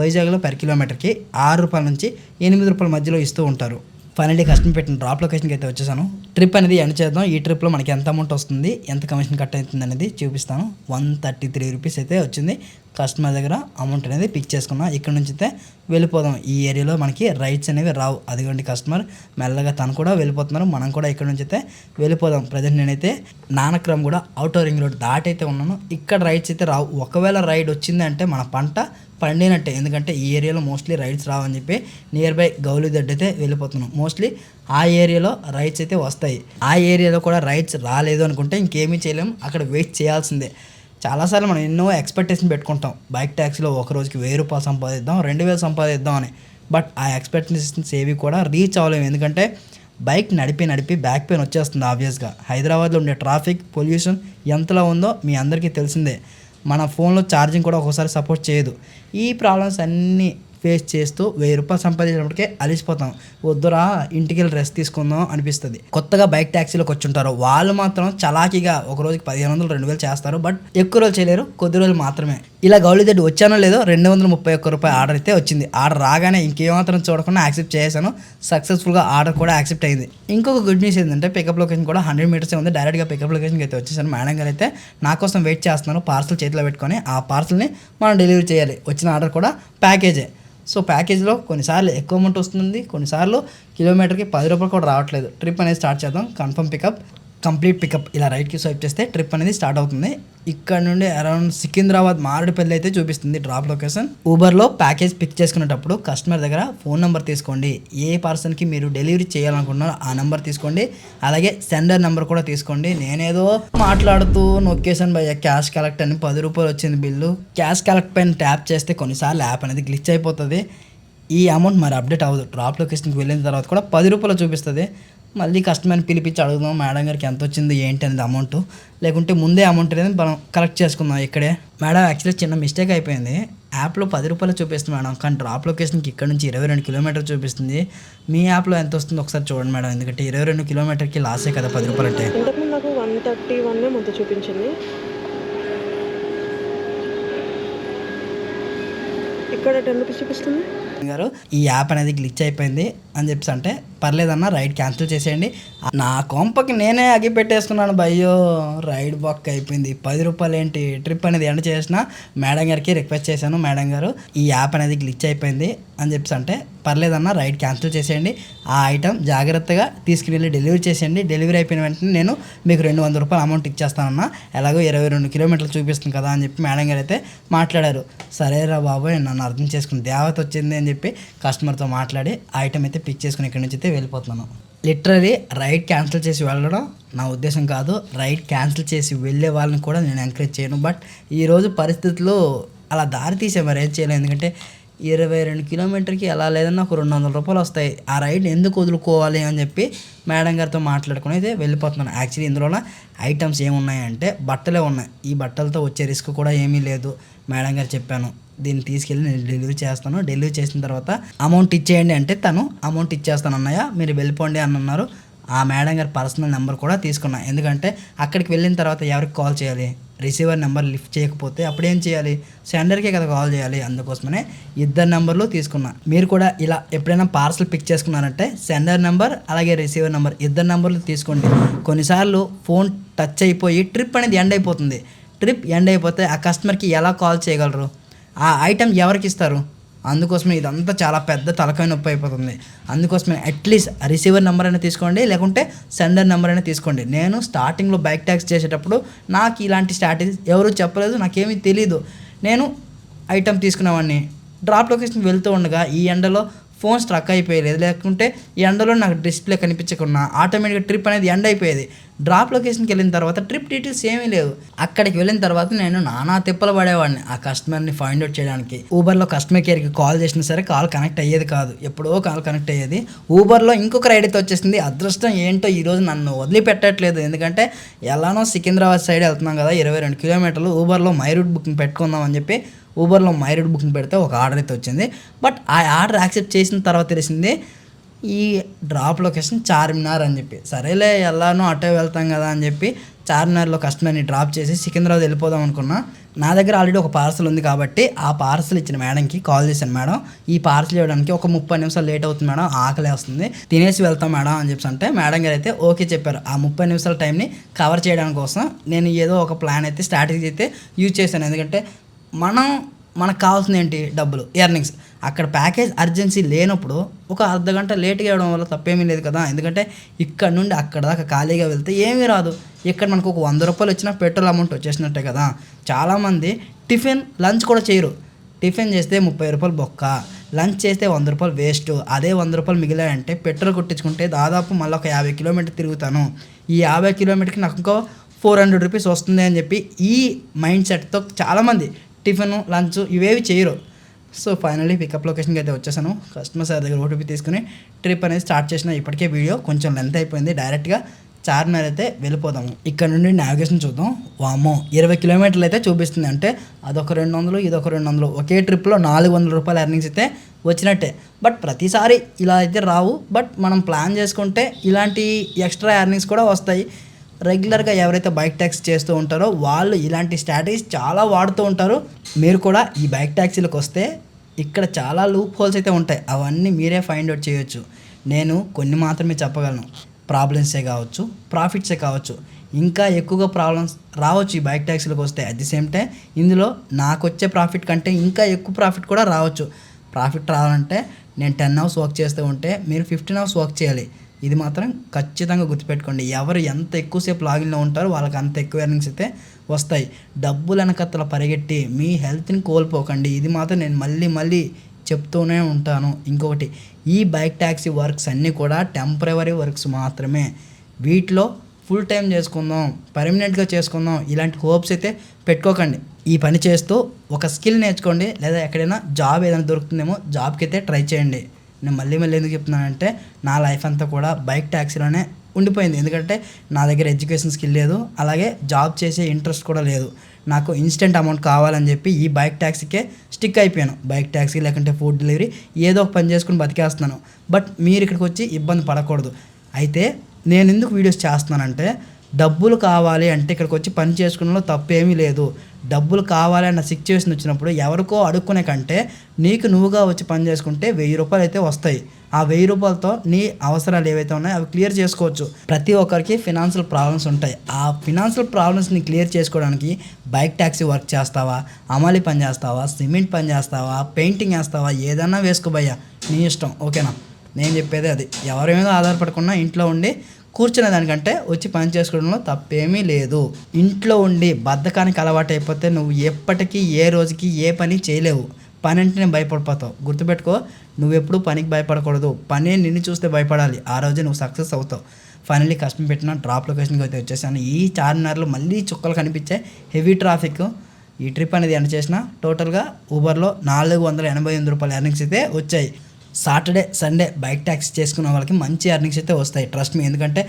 వైజాగ్లో పర్ కిలోమీటర్కి 6 రూపాయల నుంచి 8 రూపాయల మధ్యలో ఇస్తూ ఉంటారు. ఫైనల్లీ కస్టమర్ పెట్టిన డ్రాప్ లొకేషన్కి అయితే వచ్చేసాను. ట్రిప్ అనేది ఎండ్ చేద్దాం. ఈ ట్రిప్లో మనకి ఎంత అమౌంట్ వస్తుంది, ఎంత కమిషన్ కట్ అవుతుంది అనేది చూపిస్తాను. 133 రూపీస్ అయితే వచ్చింది. కస్టమర్ దగ్గర అమౌంట్ అనేది పిక్ చేసుకున్నా. ఇక్కడ నుంచి అయితే వెళ్ళిపోదాం. ఈ ఏరియాలో మనకి రైడ్స్ అనేవి రావు. అదిగోండి కస్టమర్ మెల్లగా తను కూడా వెళ్ళిపోతున్నారు. మనం కూడా ఇక్కడ నుంచి అయితే వెళ్ళిపోదాం. ప్రజెంట్ నేనైతే నానక్రమ్ కూడా అవుటర్ రింగ్ రోడ్ దాటైతే ఉన్నాను. ఇక్కడ రైడ్స్ అయితే రావు. ఒకవేళ రైడ్ వచ్చిందంటే మన పంట పండినట్టే. ఎందుకంటే ఈ ఏరియాలో మోస్ట్లీ రైడ్స్ రావని చెప్పి నియర్ బై గౌలిదడ్డ అయితే వెళ్ళిపోతున్నాం. మోస్ట్లీ ఆ ఏరియాలో రైడ్స్ అయితే వస్తాయి. ఆ ఏరియాలో కూడా రైడ్స్ రాలేదు అనుకుంటే ఇంకేమీ చేయలేము, అక్కడ వెయిట్ చేయాల్సిందే. చాలాసార్లు మనం ఎన్నో ఎక్స్పెక్టేషన్ పెట్టుకుంటాం. బైక్ ట్యాక్సీలో ఒక రోజుకి 1000 రూపాయలు సంపాదిద్దాం, 2000 సంపాదిద్దాం అని. బట్ ఆ ఎక్స్పెక్టేషన్స్ ఏవి కూడా రీచ్ అవ్వలేము. ఎందుకంటే బైక్ నడిపి బ్యాక్ పెయిన్ వచ్చేస్తుంది ఆబ్వియస్గా. హైదరాబాద్లో ఉండే ట్రాఫిక్ పొల్యూషన్ ఎంతలా ఉందో మీ అందరికీ తెలిసిందే. మన ఫోన్లో ఛార్జింగ్ కూడా ఒక్కోసారి సపోర్ట్ చేయదు. ఈ ప్రాబ్లమ్స్ అన్నీ ఫేస్ చేస్తూ 1000 రూపాయలు సంపాదించినప్పటికే అలిసిపోతాం. వద్దురా ఇంటికి వెళ్ళి రెస్ట్ తీసుకుందాం అనిపిస్తుంది. కొత్తగా బైక్ ట్యాక్సీలోకి వచ్చుంటారు వాళ్ళు మాత్రం చలాకీగా ఒక రోజుకి 1500 2000 చేస్తారు. బట్ ఎక్కువ రోజులు చేయలేరు, కొద్ది రోజులు మాత్రమే. ఇలా గౌలిదడ్డి వచ్చానో లేదో 231 రూపాయలు ఆర్డర్ అయితే వచ్చింది. ఆర్డర్ రాగానే ఇంకేమాత్రం చూడకుండా యాక్సెప్ట్ చేశాను. సక్సెస్ఫుల్గా ఆర్డర్ కూడా యాక్సెప్ట్ అయింది. ఇంకొక గుడ్ న్యూస్ ఏంటంటే పికప్ లొకేషన్ కూడా 100 మీటర్స్ ఉంది. డైరెక్ట్గా పికప్ లొకేషన్కి అయితే వచ్చేసాను. మేడం గారు అయితే నా కోసం వెయిట్ చేస్తున్నారు. పార్సల్ చేతిలో పెట్టుకొని ఆ పార్సల్ని మనం డెలివరీ చేయాలి. వచ్చిన ఆర్డర్ కూడా ప్యాకేజే. సో ప్యాకేజ్లో కొన్నిసార్లు ఎక్కువ అమౌంట్ వస్తుంది, కొన్నిసార్లు కిలోమీటర్కి 10 రూపాయలు కూడా రావట్లేదు. ట్రిప్ అనేది స్టార్ట్ చేద్దాం. కన్ఫర్మ్ పికప్, కంప్లీట్ పికప్ ఇలా రైట్కి స్వైప్ చేస్తే ట్రిప్ అనేది స్టార్ట్ అవుతుంది. ఇక్కడ నుండి అరౌండ్ సికింద్రాబాద్ మారేడుపల్లి అయితే చూపిస్తుంది డ్రాప్ లొకేషన్. ఊబర్లో ప్యాకేజ్ పిక్ చేసుకునేటప్పుడు కస్టమర్ దగ్గర ఫోన్ నెంబర్ తీసుకోండి. ఏ పర్సన్కి మీరు డెలివరీ చేయాలనుకుంటున్నారో ఆ నెంబర్ తీసుకోండి. అలాగే సెండర్ నెంబర్ కూడా తీసుకోండి. నేనేదో మాట్లాడుతూ నొక్కేసాను భయ్య క్యాష్ కలెక్ట్ అని 10 రూపాయలు వచ్చింది బిల్లు. క్యాష్ కలెక్ట్ పైన ట్యాప్ చేస్తే కొన్నిసార్లు యాప్ అనేది గ్లిచ్ అయిపోతుంది. ఈ అమౌంట్ మరి అప్డేట్ అవ్వదు. డ్రాప్ లొకేషన్కి వెళ్ళిన తర్వాత కూడా 10 రూపాయలు చూపిస్తుంది. మళ్ళీ కస్టమర్ని పిలిపించి అడుగుదాం మేడం గారికి ఎంత వచ్చింది ఏంటి అనేది అమౌంట్. లేకుంటే ముందే అమౌంట్ అనేది మనం కలెక్ట్ చేసుకుందాం ఇక్కడే. మేడం యాక్చువల్లీ చిన్న మిస్టేక్ అయిపోయింది. యాప్లో 10 రూపాయలు చూపిస్తుంది మేడం, కానీ డ్రాప్ లొకేషన్కి ఇక్కడ నుంచి 22 కిలోమీటర్లు చూపిస్తుంది. మీ యాప్లో ఎంత వస్తుందో ఒకసారి చూడండి మేడం. ఎందుకంటే 22 కిలోమీటర్కి లాసే కదా 10 రూపాయలు అంటే. ఇంతకుముందు నాకు 131 ముందు చూపించింది. ఇక్కడ 10 రూపీస్ చూపిస్తుంది. గారు ఈ యాప్ అనేది గ్లిచ్ అయిపోయింది అని చెప్పేసి అంటే పర్లేదన్న రైడ్ క్యాన్సిల్ చేసేయండి. నా కొంపకి నేనే అగి పెట్టేసుకున్నాను భయ్యో. రైడ్ బొక్క అయిపోయింది. 10 రూపాయలు ఏంటి, ట్రిప్ అనేది ఎండ్ చేసిన మేడం గారికి రిక్వెస్ట్ చేశాను. మేడం గారు ఈ యాప్ అనేది గ్లిచ్ అయిపోయింది అని చెప్పేసి అంటే పర్లేదన్న రైడ్ క్యాన్సిల్ చేసేయండి. ఆ ఐటమ్ జాగ్రత్తగా తీసుకుని వెళ్ళి డెలివరీ చేసేయండి. డెలివరీ అయిపోయిన వెంటనే నేను మీకు 200 రూపాయలు అమౌంట్ ఇచ్చేస్తానన్న. ఎలాగో 22 కిలోమీటర్లు చూపిస్తుంది కదా అని చెప్పి మేడం గారు అయితే మాట్లాడారు. సరేరా బాబోయ్ నన్ను అర్థం చేసుకుని దేవత వచ్చింది అని చెప్పి కస్టమర్తో మాట్లాడి ఆ ఐటమ్ అయితే పిక్ చేసుకుని ఇక్కడి నుంచి అయితే వెళ్ళిపోతున్నాను. లిటరలీ రైడ్ క్యాన్సిల్ చేసి వెళ్ళడం నా ఉద్దేశం కాదు. రైడ్ క్యాన్సిల్ చేసి వెళ్ళే వాళ్ళని కూడా నేను ఎంకరేజ్ చేయను. బట్ ఈరోజు పరిస్థితుల్లో అలా దారి తీసే మరి ఏం చేయలేదు. ఎందుకంటే 22 కిలోమీటర్కి ఎలా లేదన్నా ఒక 200 రూపాయలు వస్తాయి. ఆ రైడ్ ఎందుకు వదులుకోవాలి అని చెప్పి మేడం గారితో మాట్లాడుకుని అయితే వెళ్ళిపోతున్నాను. యాక్చువల్లీ ఇందులో ఐటమ్స్ ఏమున్నాయంటే బట్టలే ఉన్నాయి. ఈ బట్టలతో వచ్చే రిస్క్ కూడా ఏమీ లేదు. మేడం గారు చెప్పాను దీన్ని తీసుకెళ్ళి నేను డెలివరీ చేస్తాను. డెలివరీ చేసిన తర్వాత అమౌంట్ ఇచ్చేయండి అంటే తను అమౌంట్ ఇచ్చేస్తాను అన్నయ్య మీరు వెళ్ళిపోండి అని అన్నారు. ఆ మేడం గారి పర్సనల్ నెంబర్ కూడా తీసుకున్నా. ఎందుకంటే అక్కడికి వెళ్ళిన తర్వాత ఎవరికి కాల్ చేయాలి, రిసీవర్ నెంబర్ లిఫ్ట్ చేయకపోతే అప్పుడు ఏం చేయాలి, సెండర్కే కదా కాల్ చేయాలి. అందుకోసమనే 2 నెంబర్లు తీసుకున్నా. మీరు కూడా ఇలా ఎప్పుడైనా పార్సల్ పిక్ చేసుకున్నారంటే సెండర్ నెంబర్ అలాగే రిసీవర్ నెంబర్ 2 నెంబర్లు తీసుకోండి. కొన్నిసార్లు ఫోన్ టచ్ అయిపోయి ట్రిప్ అనేది ఎండ్ అయిపోతుంది. ట్రిప్ ఎండ్ అయిపోతే ఆ కస్టమర్కి ఎలా కాల్ చేయగలరు, ఆ ఐటెం ఎవరికి ఇస్తారు? అందుకోసమే ఇదంతా చాలా పెద్ద తలకాయ నొప్పి అయిపోతుంది. అందుకోసమే అట్లీస్ట్ రిసీవర్ నెంబర్ అయినా తీసుకోండి, లేకుంటే సెండర్ నెంబర్ అయినా తీసుకోండి. నేను స్టార్టింగ్లో బైక్ ట్యాక్స్ చేసేటప్పుడు నాకు ఇలాంటి స్ట్రాటజీస్ ఎవరు చెప్పలేదు, నాకేమీ తెలీదు. నేను ఐటెం తీసుకునేవాడిని. డ్రాప్ లొకేషన్కి వెళ్తూ ఉండగా ఈ ఎండలో ఫోన్ స్ట్రక్ అయిపోయేది, లేకుంటే ఈ ఎండలో నాకు డిస్ప్లే కనిపించకుండా ఆటోమేటిక్గా ట్రిప్ అనేది ఎండ్ అయిపోయేది. డ్రాప్ లొకేషన్కి వెళ్ళిన తర్వాత ట్రిప్ డీటెయిల్స్ ఏమీ లేవు. అక్కడికి వెళ్ళిన తర్వాత నేను నానా తిప్పలు పడేవాడిని ఆ కస్టమర్ని ఫైండ్ అవుట్ చేయడానికి. ఊబర్లో కస్టమర్ కేర్కి కాల్ చేసినా సరే కాల్ కనెక్ట్ అయ్యేది కాదు, ఎప్పుడో కాల్ కనెక్ట్ అయ్యేది. ఊబర్లో ఇంకొక రైడ్ అయితే వచ్చేసింది. అదృష్టం ఏంటో ఈరోజు నన్ను వదిలిపెట్టట్లేదు. ఎందుకంటే ఎలానో సికింద్రాబాద్ సైడ్ వెళ్తున్నాం కదా, 22 కిలోమీటర్లు. ఊబర్లో మై రూట్ బుకింగ్ పెట్టుకుందాం అని చెప్పి ఊబర్లో మై రూట్ బుకింగ్ పెడితే ఒక ఆర్డర్ అయితే వచ్చింది. బట్ ఆ ఆర్డర్ యాక్సెప్ట్ చేసిన తర్వాత తెలిసింది ఈ డ్రాప్ లొకేషన్ చార్మినార్ అని చెప్పి. సరేలే ఎలానో అటే వెళ్తాం కదా అని చెప్పి చార్మినార్లో కస్టమర్ని డ్రాప్ చేసి సికింద్రాబాద్ వెళ్ళిపోదాం అనుకున్నా. నా దగ్గర ఆల్రెడీ ఒక పార్సల్ ఉంది కాబట్టి ఆ పార్సల్ ఇచ్చిన మేడంకి కాల్ చేశాను. మేడం ఈ పార్సల్ ఇవ్వడానికి ఒక 30 నిమిషాలు లేట్ అవుతుంది మేడం, ఆకలి వేస్తుంది, తినేసి వెళ్తాం మేడం అని చెప్పి అంటే మేడం గారు అయితే ఓకే చెప్పారు. ఆ 30 నిమిషాల టైంని కవర్ చేయడానికి కోసం నేను ఏదో ఒక ప్లాన్ అయితే స్ట్రాటజీ అయితే యూజ్ చేశాను. ఎందుకంటే మనకు కావాల్సింది ఏంటి? డబ్బులు, ఎర్నింగ్స్. అక్కడ ప్యాకేజ్ అర్జెన్సీ లేనప్పుడు ఒక అర్ధగంట లేట్గా ఇవ్వడం వల్ల తప్పేమీ లేదు కదా. ఎందుకంటే ఇక్కడ నుండి అక్కడ దాకా ఖాళీగా వెళ్తే ఏమీ రాదు. ఇక్కడ మనకు ఒక 100 రూపాయలు వచ్చినా పెట్రోల్ అమౌంట్ వచ్చేసినట్టే కదా. చాలామంది టిఫిన్ లంచ్ కూడా చేయరు. టిఫిన్ చేస్తే 30 రూపాయలు బొక్క, లంచ్ చేస్తే 100 రూపాయలు వేస్ట్. అదే 100 రూపాయలు మిగిలాయంటే పెట్రోల్ కొట్టించుకుంటే దాదాపు మళ్ళీ ఒక 50 కిలోమీటర్ తిరుగుతాను. ఈ 50 కిలోమీటర్కి నాకు ఇంకో 400 రూపీస్ వస్తుంది అని చెప్పి ఈ మైండ్ సెట్తో చాలామంది టిఫిన్ లంచ్ ఇవేవి చేయరు. సో ఫైనల్లీ పికప్ లొకేషన్కి అయితే వచ్చేసాను. కస్టమర్ సార్ దగ్గర ఓటీపీ తీసుకుని ట్రిప్ అనేది స్టార్ట్ చేసిన. ఇప్పటికే వీడియో కొంచెం లెంత్ అయిపోయింది. డైరెక్ట్గా చార్మినార్ అయితే వెళ్ళిపోదాము. ఇక్కడ నుండి నావిగేషన్ చూద్దాం. వామో 20 కిలోమీటర్లు అయితే చూపిస్తుంది. అంటే అదొక 200, ఇదొక 200, ఒకే ట్రిప్లో 400 రూపాయల ఎర్నింగ్స్ అయితే వచ్చినట్టే. బట్ ప్రతిసారి ఇలా అయితే రావు. బట్ మనం ప్లాన్ చేసుకుంటే ఇలాంటి ఎక్స్ట్రా ఎర్నింగ్స్ కూడా వస్తాయి. రెగ్యులర్గా ఎవరైతే బైక్ ట్యాక్సీ చేస్తూ ఉంటారో వాళ్ళు ఇలాంటి స్ట్రాటజీస్ చాలా వాడుతూ ఉంటారు. మీరు కూడా ఈ బైక్ ట్యాక్సీలకు వస్తే ఇక్కడ చాలా లూప్ హోల్స్ అయితే ఉంటాయి. అవన్నీ మీరే ఫైండ్ అవుట్ చేయొచ్చు. నేను కొన్ని మాత్రమే చెప్పగలను. ప్రాబ్లమ్సే కావచ్చు, ప్రాఫిట్సే కావచ్చు, ఇంకా ఎక్కువగా ప్రాబ్లమ్స్ రావచ్చు ఈ బైక్ ట్యాక్సీలకు వస్తే. అట్ ది సేమ్ టైం ఇందులో నాకు వచ్చే ప్రాఫిట్ కంటే ఇంకా ఎక్కువ ప్రాఫిట్ కూడా రావచ్చు. ప్రాఫిట్ రావాలంటే నేను 10 అవర్స్ వర్క్ చేస్తూ ఉంటే మీరు 15 అవర్స్ వర్క్ చేయాలి. ఇది మాత్రం ఖచ్చితంగా గుర్తుపెట్టుకోండి. ఎవరు ఎంత ఎక్కువసేపు లాగిన్లో ఉంటారో వాళ్ళకి అంత ఎక్కువ ఎర్నింగ్స్ అయితే వస్తాయి. డబ్బులు వెనకత్తల పరిగెట్టి మీ హెల్త్ని కోల్పోకండి. ఇది మాత్రం నేను మళ్ళీ చెప్తూనే ఉంటాను. ఇంకొకటి, ఈ బైక్ ట్యాక్సీ వర్క్స్ అన్నీ కూడా టెంపరవరీ వర్క్స్ మాత్రమే. వీటిలో ఫుల్ టైం చేసుకుందాం, పర్మనెంట్గా చేసుకుందాం ఇలాంటి హోప్స్ అయితే పెట్టుకోకండి. ఈ పని చేస్తూ ఒక స్కిల్ నేర్చుకోండి, లేదా ఎక్కడైనా జాబ్ ఏదైనా దొరుకుతుందేమో జాబ్కి అయితే ట్రై చేయండి. నేను మళ్ళీ ఎందుకు చెప్తున్నానంటే నా లైఫ్ అంతా కూడా బైక్ ట్యాక్సీలోనే ఉండిపోయింది. ఎందుకంటే నా దగ్గర ఎడ్యుకేషన్ స్కిల్ లేదు, అలాగే జాబ్ చేసే ఇంట్రెస్ట్ కూడా లేదు. నాకు ఇన్స్టెంట్ అమౌంట్ కావాలని చెప్పి ఈ బైక్ ట్యాక్సీకే స్టిక్ అయిపోయాను. బైక్ ట్యాక్సీ లేకుంటే ఫుడ్ డెలివరీ ఏదో ఒక పని చేసుకుని బతికేస్తున్నాను. బట్ మీరు ఇక్కడికి వచ్చి ఇబ్బంది పడకూడదు. అయితే నేను ఎందుకు వీడియోస్ చేస్తున్నానంటే డబ్బులు కావాలి అంటే ఇక్కడికి వచ్చి పని చేసుకున్నలో తప్పేమీ లేదు. డబ్బులు కావాలి అన్న సిచ్యువేషన్ వచ్చినప్పుడు ఎవరికో అడుక్కునే కంటే నీకు నువ్వుగా వచ్చి పని చేసుకుంటే 1000 రూపాయలు అయితే వస్తాయి. ఆ 1000 రూపాయలతో నీ అవసరాలు ఏవైతే ఉన్నాయో అవి క్లియర్ చేసుకోవచ్చు. ప్రతి ఒక్కరికి ఫినాన్షియల్ ప్రాబ్లమ్స్ ఉంటాయి. ఆ ఫినాన్షియల్ ప్రాబ్లమ్స్ని క్లియర్ చేసుకోవడానికి బైక్ ట్యాక్సీ వర్క్ చేస్తావా, అమాలి పని చేస్తావా, సిమెంట్ పని చేస్తావా, పెయింటింగ్ వేస్తావా, ఏదన్నా వేసుకోబోయ్యా నీ ఇష్టం. ఓకేనా? నేను చెప్పేది అది. ఎవరి మీద ఆధారపడకుండా ఇంట్లో ఉండి కూర్చునే దానికంటే వచ్చి పని చేసుకోవడంలో తప్పేమీ లేదు. ఇంట్లో ఉండి బద్ధకానికి అలవాటు అయిపోతే నువ్వు ఎప్పటికీ ఏ రోజుకి ఏ పని చేయలేవు. పని అంటేనే భయపడిపోతావు. గుర్తుపెట్టుకో, నువ్వెప్పుడు పనికి భయపడకూడదు. పని నిన్ను చూస్తే భయపడాలి. ఆ రోజే నువ్వు సక్సెస్ అవుతావు. ఫైనల్లీ కష్టం పెట్టిన డ్రాప్ లొకేషన్కి అయితే వచ్చేసాను. ఈ చార్మినార్లో మళ్ళీ చుక్కలు కనిపించాయి, హెవీ ట్రాఫిక్. ఈ ట్రిప్ అనేది ఎండ్ చేసిన టోటల్గా ఊబర్లో 488 రూపాయల ఎర్నింగ్స్ అయితే వచ్చాయి. సాటర్డే సండే బైక్ ట్యాక్సీ చేసుకున్న వాళ్ళకి మంచి ఎర్నింగ్స్ అయితే వస్తాయి. Trust me. ఎందుకంటే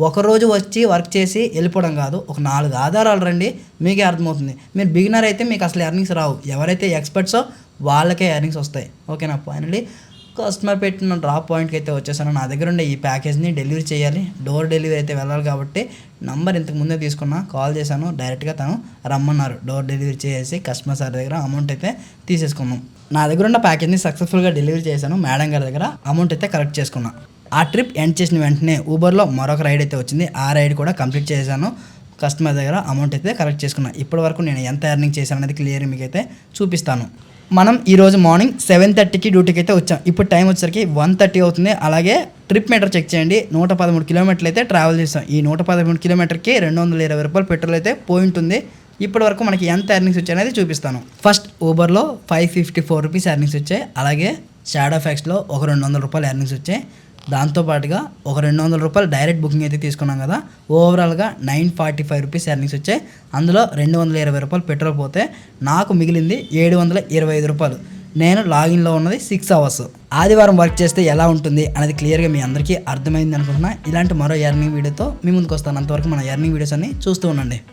ఒకరోజు వచ్చి వర్క్ చేసి వెళ్ళిపోవడం కాదు, ఒక 4 ఆధారాలు రండి, మీకే అర్థమవుతుంది. మీరు బిగినర్ అయితే మీకు అసలు ఎర్నింగ్స్ రావు. ఎవరైతే ఎక్స్పర్ట్సో వాళ్ళకే ఎర్నింగ్స్ వస్తాయి. ఓకేనా? ఫైనల్లీ కస్టమర్ పెట్టిన డ్రాప్ పాయింట్కి అయితే వచ్చేసాను. నా దగ్గర ఉండే ఈ ప్యాకేజ్ని డెలివరీ చేయాలి, డోర్ డెలివరీ అయితే వెళ్ళాలి కాబట్టి నంబర్ ఇంతకు ముందే తీసుకున్నా, కాల్ చేశాను. డైరెక్ట్గా తను రమ్మన్నారు. డోర్ డెలివరీ చేసి కస్టమర్ సార్ దగ్గర అమౌంట్ అయితే తీసేసుకున్నాం. నా దగ్గర ఉన్న ప్యాకేజ్ని సక్సెస్ఫుల్గా డెలివరీ చేశాను. మేడం గారి దగ్గర అమౌంట్ అయితే కలెక్ట్ చేసుకున్నా. ఆ ట్రిప్ ఎండ్ చేసిన వెంటనే ఊబర్లో మరొక రైడ్ అయితే వచ్చింది. ఆ రైడ్ కూడా కంప్లీట్ చేశాను. కస్టమర్ దగ్గర అమౌంట్ అయితే కలెక్ట్ చేసుకున్నా. ఇప్పటి వరకు నేను ఎంత ఎర్నింగ్ చేశాను అనేది క్లియర్ మీకు అయితే చూపిస్తాను. మనం ఈరోజు మార్నింగ్ 7:30కి డ్యూటీకి అయితే వచ్చాం. ఇప్పుడు టైం వచ్చేసరికి 1:30 అవుతుంది. అలాగే ట్రిప్ మీటర్ చెక్ చేయండి. 113 కిలోమీటర్లు అయితే ట్రావెల్ చేస్తాం. ఈ 113 కిలోమీటర్కి 220 రూపాయలు పెట్రోల్ అయితే పోయి ఉంటుంది. ఇప్పటి వరకు మనకి ఎంత ఎర్నింగ్స్ వచ్చాయి అనేది చూపిస్తాను. ఫస్ట్ ఊబర్లో 554 రూపీస్ ఎర్నింగ్స్ వచ్చాయి. అలాగే షాడో ఫ్యాక్స్లో ఒక 200 రూపాయలు ఎర్నింగ్స్ వచ్చాయి. దాంతోపాటుగా ఒక 200 రూపాయలు డైరెక్ట్ బుకింగ్ అయితే తీసుకున్నాం కదా. ఓవరాల్గా 945 రూపీస్ ఎర్నింగ్స్ వచ్చాయి. అందులో 220 రూపాయలు పెట్రోల్ పోతే నాకు మిగిలింది 725 రూపాయలు. నేను లాగిన్లో ఉన్నది 6 అవర్స్. ఆదివారం వర్క్ చేస్తే ఎలా ఉంటుంది అనేది క్లియర్గా మీ అందరికీ అర్థమైంది అనుకుంటున్నా. ఇలాంటి మరో ఎర్నింగ్ వీడియోతో మీ ముందుకు వస్తాను. అంతవరకు మన ఎర్నింగ్ వీడియోస్ అన్ని చూస్తూ ఉండండి.